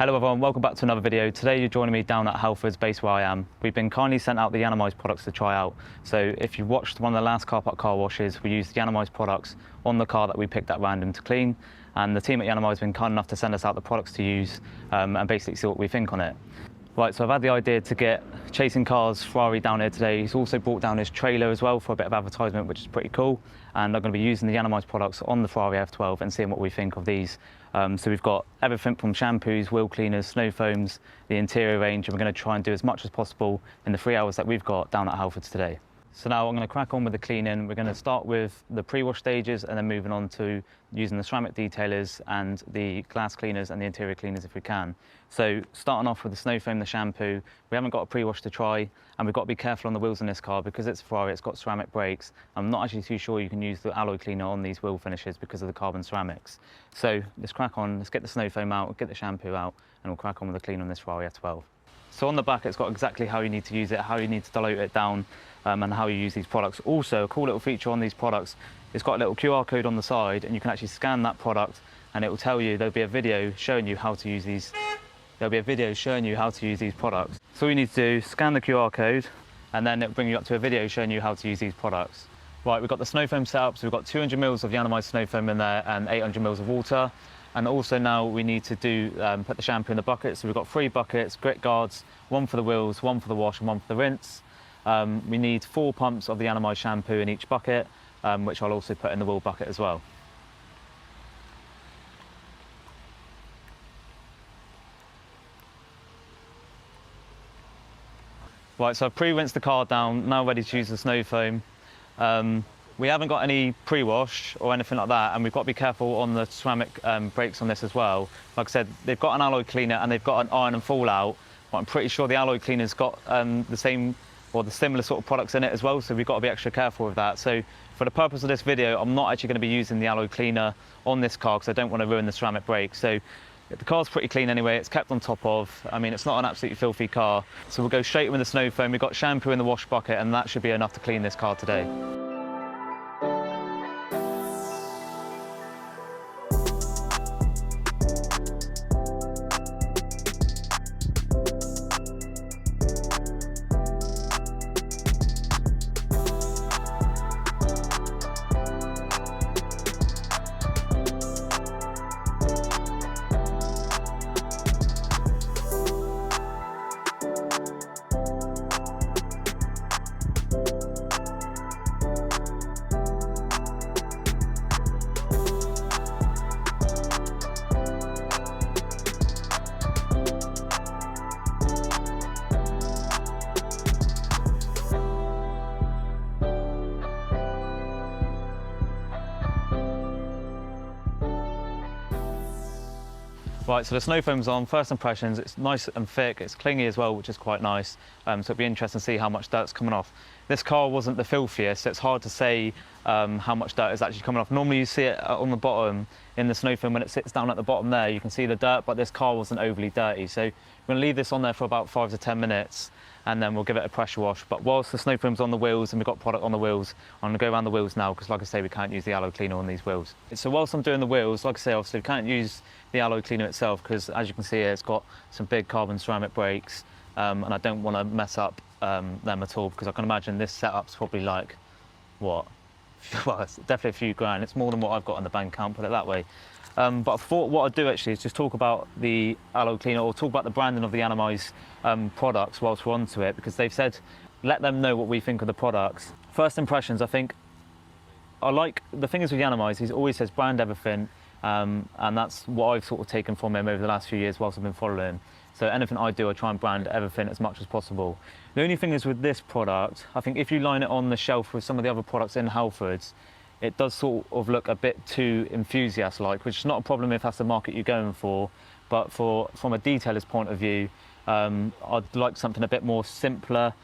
Hello everyone, welcome back to another video. Today you're joining me down at Halfords, based where I am. We've been kindly sent out the Yiannimize products to try out. So if you watched one of the last car park car washes, we used the Yiannimize products on the car that we picked at random to clean. And the team at Yiannimize have been kind enough to send us out the products to use and basically see what we think on it. Right, so I've had the idea to get Chasing Cars Ferrari down here today. He's also brought down his trailer as well for a bit of advertisement, which is pretty cool. And I'm going to be using the Yiannimize products on the Ferrari F12 and seeing what we think of these. So we've got everything from shampoos, wheel cleaners, snow foams, the interior range, and we're going to try and do as much as possible in the 3 hours that we've got down at Halfords today. So now I'm going to crack on with the cleaning. We're going to start with the pre-wash stages and then moving on to using the ceramic detailers and the glass cleaners and the interior cleaners if we can. So starting off with the snow foam, the shampoo, we haven't got a pre-wash to try, and we've got to be careful on the wheels in this car because it's a Ferrari, it's got ceramic brakes. I'm not actually too sure you can use the alloy cleaner on these wheel finishes because of the carbon ceramics. So let's crack on, let's get the snow foam out, get the shampoo out, and we'll crack on with the clean on this Ferrari F12. So on the back, it's got exactly how you need to use it, how you need to dilute it down, and how you use these products. Also, a cool little feature on these products, it's got a little QR code on the side, and you can actually scan that product, and it will tell you, there'll be a video showing you how to use these. There'll be a video showing you how to use these products. So all you need to do, scan the QR code, and then it'll bring you up to a video showing you how to use these products. Right, we've got the snow foam set up, so we've got 200 mils of Yiannimize snow foam in there and 800 mils of water. And also now we need to do put the shampoo in the bucket. So we've got 3 buckets, grit guards, 1 for the wheels, 1 for the wash, and 1 for the rinse. We need 4 pumps of the Yiannimize shampoo in each bucket, which I'll also put in the wheel bucket as well. Right, so I've pre-rinsed the car down, now ready to use the snow foam. We haven't got any pre-wash or anything like that, and we've got to be careful on the ceramic brakes on this as well. Like I said, they've got an alloy cleaner and they've got an iron and fallout, but I'm pretty sure the alloy cleaner's got the same or the similar sort of products in it as well, so we've got to be extra careful with that. So for the purpose of this video, I'm not actually going to be using the alloy cleaner on this car because I don't want to ruin the ceramic brakes. So the car's pretty clean anyway, it's kept on top of. I mean, it's not an absolutely filthy car. So we'll go straight in with the snow foam. We've got shampoo in the wash bucket, and that should be enough to clean this car today. Right, so the snow foam's on. First impressions, it's nice and thick, it's clingy as well, which is quite nice. So it'll be interesting to see how much dirt's coming off. This car wasn't the filthiest, so it's hard to say how much dirt is actually coming off. Normally you see it on the bottom in the snow foam when it sits down at the bottom there, you can see the dirt, but this car wasn't overly dirty. So we're going to leave this on there for about 5 to 10 minutes, and then we'll give it a pressure wash. But whilst the snow foam's on the wheels and we've got product on the wheels, I'm going to go around the wheels now because, like I say, we can't use the alloy cleaner on these wheels. So whilst I'm doing the wheels, like I say, obviously we can't use the alloy cleaner itself because, as you can see here, it's got some big carbon ceramic brakes, and I don't want to mess up them at all because I can imagine this setup's probably like, what? Well, it's definitely a few grand. It's more than what I've got in the bank account, put it that way. But I thought what I'd do actually is just talk about the alloy cleaner or talk about the branding of the Yiannimize products whilst we're onto it, because they've said let them know what we think of the products. First impressions, I think I like the thing is with Yiannimize, he always says brand everything, and that's what I've sort of taken from him over the last few years whilst I've been following him. So anything I do, I try and brand everything as much as possible. The only thing is with this product, I think if you line it on the shelf with some of the other products in Halfords, it does sort of look a bit too enthusiast-like, which is not a problem if that's the market you're going for, but from a detailer's point of view, I'd like something a bit more simpler,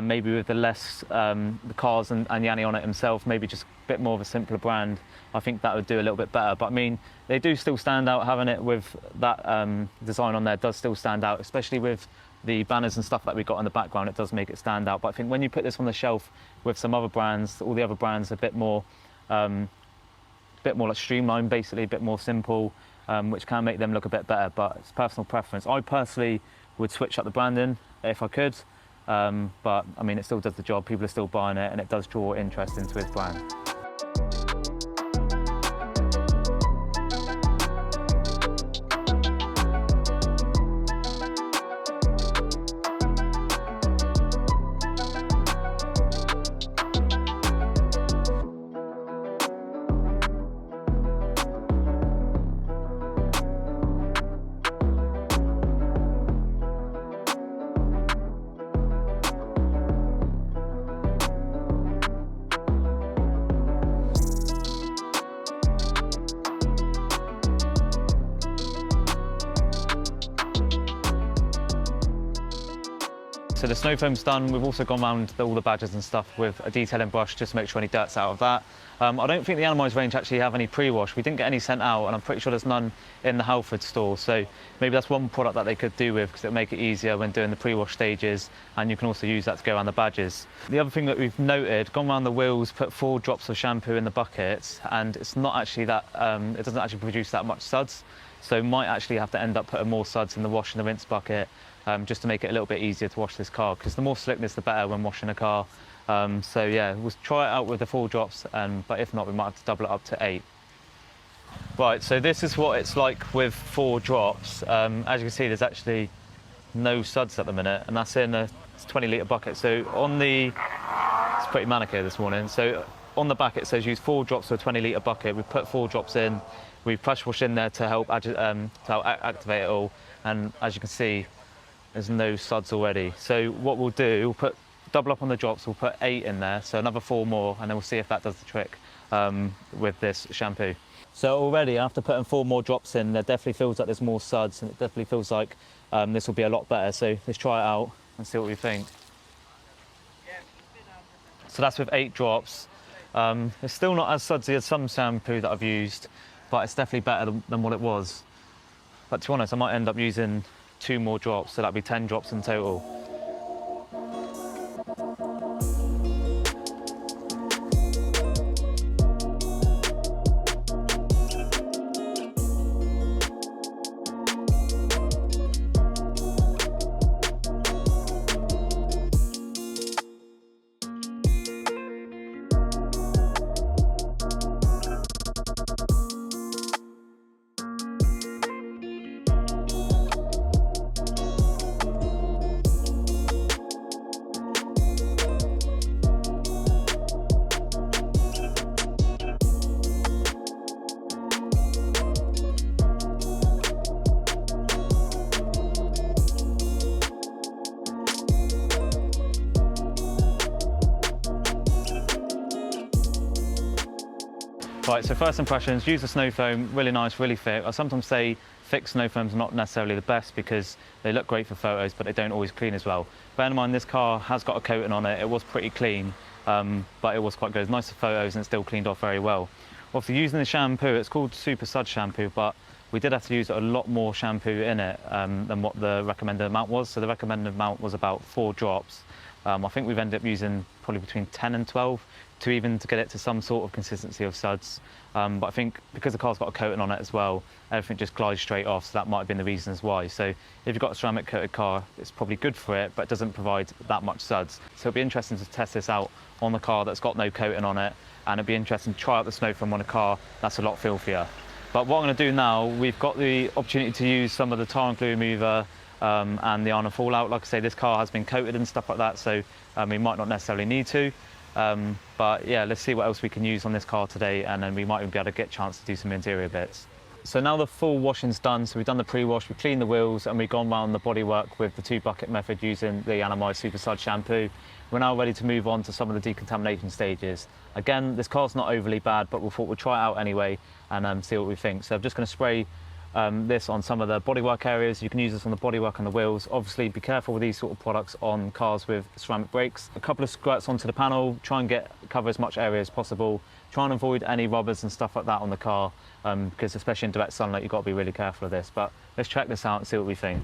maybe with the less the cars and Yanni on it himself, maybe just a bit more of a simpler brand. I think that would do a little bit better. But I mean, they do still stand out. Having it with that design on there does still stand out, especially with the banners and stuff that we've got in the background. It does make it stand out. But I think when you put this on the shelf with some other brands, all the other brands are a bit more like streamlined, basically a bit more simple. which can make them look a bit better, but it's personal preference. I personally would switch up the branding if I could, but I mean, it still does the job. People are still buying it, and it does draw interest into his brand. So the snow foam's done. We've also gone around all the badges and stuff with a detailing brush just to make sure any dirt's out of that. I don't think the Yiannimize range actually have any pre-wash. We didn't get any sent out, and I'm pretty sure there's none in the Halfords store. So maybe that's one product that they could do with, because it'll make it easier when doing the pre-wash stages, and you can also use that to go around the badges. The other thing that we've noted, gone around the wheels, put 4 drops of shampoo in the buckets, and it's not actually that, it doesn't actually produce that much suds. So might actually have to end up putting more suds in the wash and the rinse bucket, just to make it a little bit easier to wash this car, because the more slickness the better when washing a car. So yeah, we'll try it out with the 4 drops, but if not, we might have to double it up to 8. Right, so this is what it's like with 4 drops. As you can see, there's actually no suds at the minute, and that's in a 20-litre bucket. So on the, it's pretty manic here this morning. So on the back it says use 4 drops to a 20-litre bucket. We've put 4 drops in. We've pressure washed in there to help activate it all, and as you can see, there's no suds already. So what we'll do, we'll double up on the drops, we'll put 8 in there, so another 4 more, and then we'll see if that does the trick with this shampoo. So already, after putting 4 more drops in, there definitely feels like there's more suds, and it definitely feels like this will be a lot better. So let's try it out and see what we think. So that's with 8 drops. It's still not as sudsy as some shampoo that I've used, but it's definitely better than what it was. But to be honest, I might end up using 2 more drops, so that'd be 10 drops in total. Right, so first impressions, use the snow foam, really nice, really thick. I sometimes say thick snow foams are not necessarily the best because they look great for photos, but they don't always clean as well. Bear in mind, this car has got a coating on it. It was pretty clean, but it was quite good. It's nice for photos and it still cleaned off very well. Obviously, using the shampoo, it's called Super Sud Shampoo, but we did have to use a lot more shampoo in it than what the recommended amount was. So the recommended amount was about 4 drops. I think we've ended up using probably between 10 and 12 to get it to some sort of consistency of suds. But I think because the car's got a coating on it as well, everything just glides straight off, so that might have been the reasons why. So if you've got a ceramic coated car, it's probably good for it, but it doesn't provide that much suds. So it'll be interesting to test this out on the car that's got no coating on it, and it'll be interesting to try out the snow foam on a car that's a lot filthier. But what I'm going to do now, we've got the opportunity to use some of the tar and glue remover and the iron and fallout. Like I say, this car has been coated and stuff like that, so we might not necessarily need to. But yeah, let's see what else we can use on this car today, and then we might even be able to get a chance to do some interior bits. So now the full washing's done, so we've done the pre-wash, we've cleaned the wheels, and we've gone around the bodywork with the 2-bucket method using the Yiannimize Super Sud shampoo. We're now ready to move on to some of the decontamination stages. Again, this car's not overly bad, but we thought we'd try it out anyway and see what we think. So I'm just going to spray this on some of the bodywork areas. You can use this on the bodywork and the wheels. Obviously, be careful with these sort of products on cars with ceramic brakes. A couple of squirts onto the panel, try and cover as much area as possible. Try and avoid any rubbers and stuff like that on the car, because especially in direct sunlight, you've got to be really careful of this. But let's check this out and see what we think.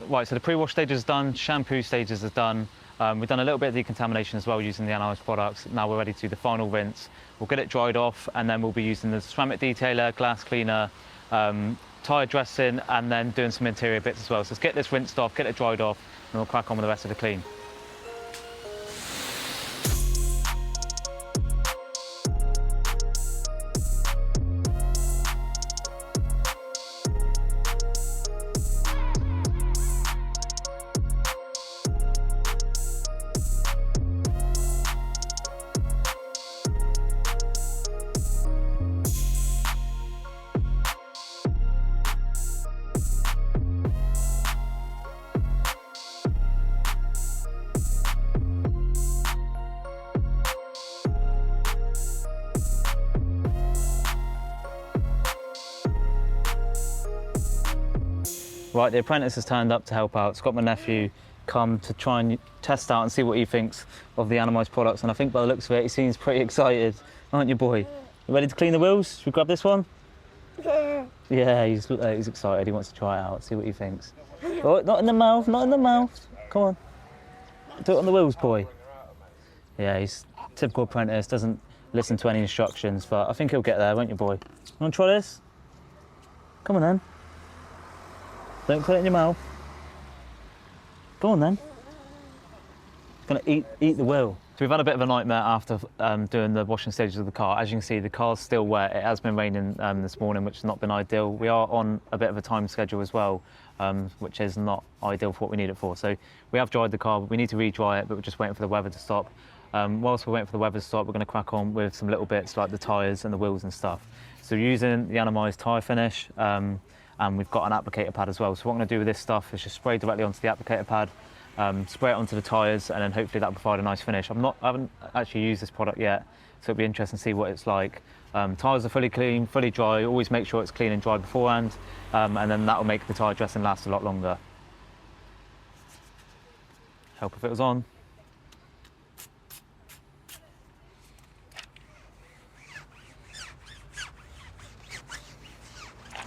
Right, so the pre-wash stage is done, shampoo stages is done. We've done a little bit of decontamination as well using the Yiannimize products. Now we're ready to do the final rinse. We'll get it dried off, and then we'll be using the ceramic detailer, glass cleaner, tyre dressing, and then doing some interior bits as well. So let's get this rinsed off, get it dried off, and we'll crack on with the rest of the clean. Right, the apprentice has turned up to help out. It's got my nephew come to try and test out and see what he thinks of the Yiannimize products, and I think by the looks of it, he seems pretty excited, aren't you, boy? You ready to clean the wheels? Should we grab this one? Yeah, he's excited. He wants to try it out, see what he thinks. Oh, not in the mouth, not in the mouth. Come on. Do it on the wheels, boy. Yeah, he's typical apprentice, doesn't listen to any instructions, but I think he'll get there, won't you, boy? You want to try this? Come on, then. Don't put it in your mouth. Go on then. It's going to eat the wheel. So we've had a bit of a nightmare after doing the washing stages of the car. As you can see, the car's still wet. It has been raining this morning, which has not been ideal. We are on a bit of a time schedule as well, which is not ideal for what we need it for. So we have dried the car, but we need to re-dry it, but we're just waiting for the weather to stop. Whilst we're waiting for the weather to stop, we're going to crack on with some little bits like the tyres and the wheels and stuff. So we're using the Yiannimize tyre finish, and we've got an applicator pad as well. So what I'm going to do with this stuff is just spray directly onto the applicator pad, spray it onto the tyres, and then hopefully that'll provide a nice finish. I haven't actually used this product yet, so it'll be interesting to see what it's like. Tyres are fully clean, fully dry. Always make sure it's clean and dry beforehand, and then that'll make the tyre dressing last a lot longer. Help if it was on.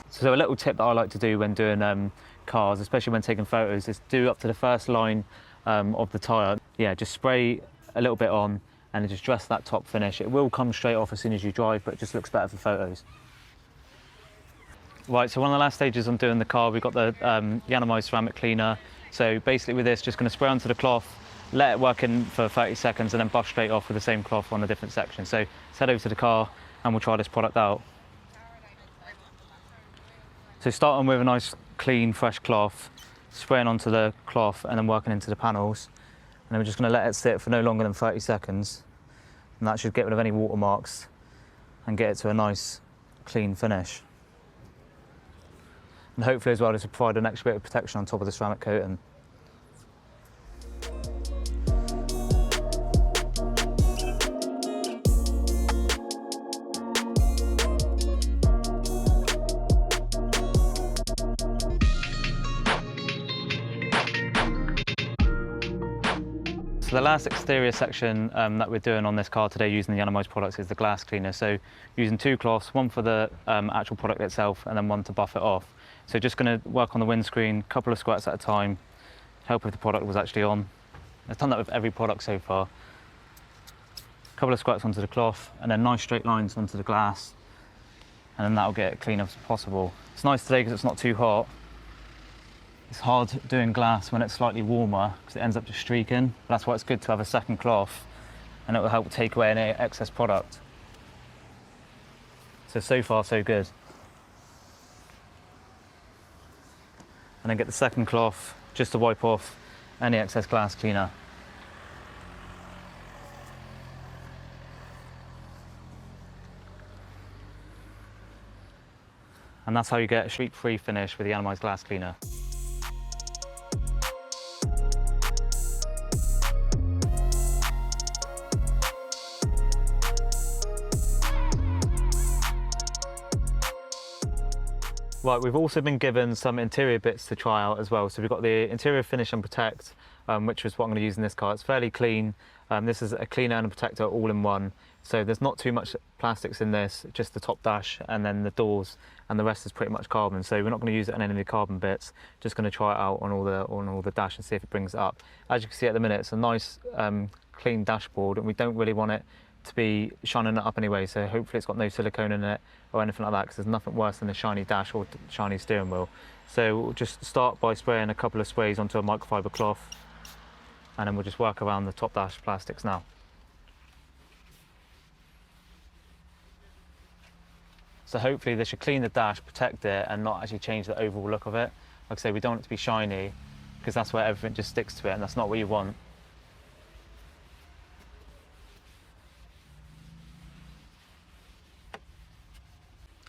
So a little tip that I like to do when doing cars, especially when taking photos, is do up to the first line of the tyre. Yeah, just spray a little bit on and just dress that top finish. It will come straight off as soon as you drive, but it just looks better for photos. Right, so one of the last stages I'm doing the car, we've got the Yiannimize ceramic cleaner. So basically with this, just going to spray onto the cloth, let it work in for 30 seconds and then buff straight off with the same cloth on a different section. So let's head over to the car and we'll try this product out. So starting with a nice clean fresh cloth, spraying onto the cloth and then working into the panels, and then we're just going to let it sit for no longer than 30 seconds, and that should get rid of any watermarks and get it to a nice clean finish. And hopefully as well this will provide an extra bit of protection on top of the ceramic coating. So the last exterior section that we're doing on this car today using the Yiannimize products is the glass cleaner. So using two cloths, one for the actual product itself and then one to buff it off. So just going to work on the windscreen, a couple of squirts at a time, help if the product was actually on. I've done that with every product so far. A couple of squirts onto the cloth and then nice straight lines onto the glass, and then that'll get it clean as possible. It's nice today because it's not too hot. It's hard doing glass when it's slightly warmer because it ends up just streaking. But that's why it's good to have a second cloth, and it will help take away any excess product. So far so good. And then get the second cloth just to wipe off any excess glass cleaner. And that's how you get a streak-free finish with the Yiannimize glass cleaner. Right, we've also been given some interior bits to try out as well. So we've got the interior finish and protect, which is what I'm going to use in this car. It's fairly clean. This is a cleaner and a protector all in one. So there's not too much plastics in this, just the top dash and then the doors, and the rest is pretty much carbon. So we're not going to use it on any of the carbon bits, just going to try it out on all the dash and see if it brings it up. As you can see at the minute, it's a nice clean dashboard, and we don't really want it to be shining it up anyway, so hopefully it's got no silicone in it or anything like that, because there's nothing worse than a shiny dash or shiny steering wheel. So we'll just start by spraying a couple of sprays onto a microfiber cloth, and then we'll just work around the top dash plastics now. So hopefully this should clean the dash, protect it, and not actually change the overall look of it. Like I say, we don't want it to be shiny, because that's where everything just sticks to it, and that's not what you want.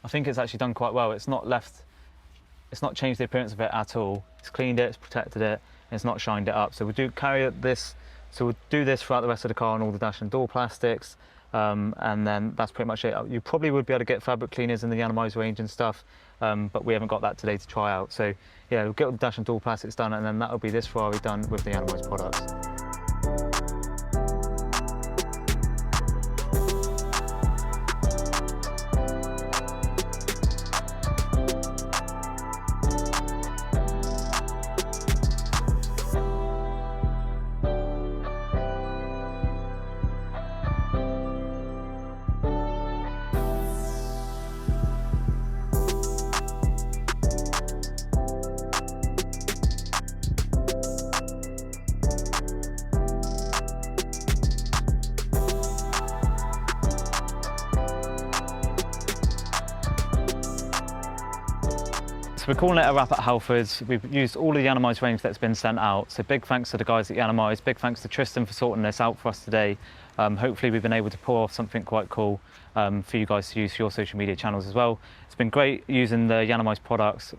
I think it's actually done quite well. It's not changed the appearance of it at all. It's cleaned it, it's protected it, and it's not shined it up. So we'll do this throughout the rest of the car on all the dash and door plastics. And then that's pretty much it. You probably would be able to get fabric cleaners in the Yiannimize range and stuff, but we haven't got that today to try out. So yeah, we'll get all the dash and door plastics done, and then that'll be this Ferrari done with the Yiannimize products. So we're calling it a wrap at Halfords. We've used all of the Yiannimize range that's been sent out. So big thanks to the guys at Yiannimize, big thanks to Tristan for sorting this out for us today. Hopefully we've been able to pull off something quite cool for you guys to use for your social media channels as well. It's been great using the Yiannimize products.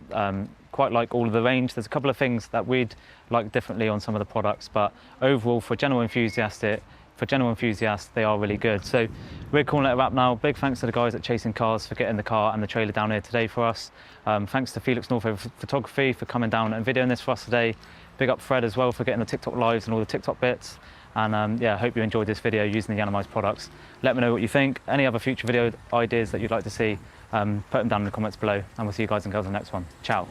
Quite like all of the range. There's a couple of things that we'd like differently on some of the products, but overall for general enthusiasts, they are really good. So we're calling it a wrap now. Big thanks to the guys at Chasing Cars for getting the car and the trailer down here today for us. Thanks to Felix Northover Photography for coming down and videoing this for us today. Big up Fred as well for getting the TikTok lives and all the TikTok bits. And yeah, I hope you enjoyed this video using the Yiannimize products. Let me know what you think. Any other future video ideas that you'd like to see, put them down in the comments below, and we'll see you guys and girls in the next one. Ciao.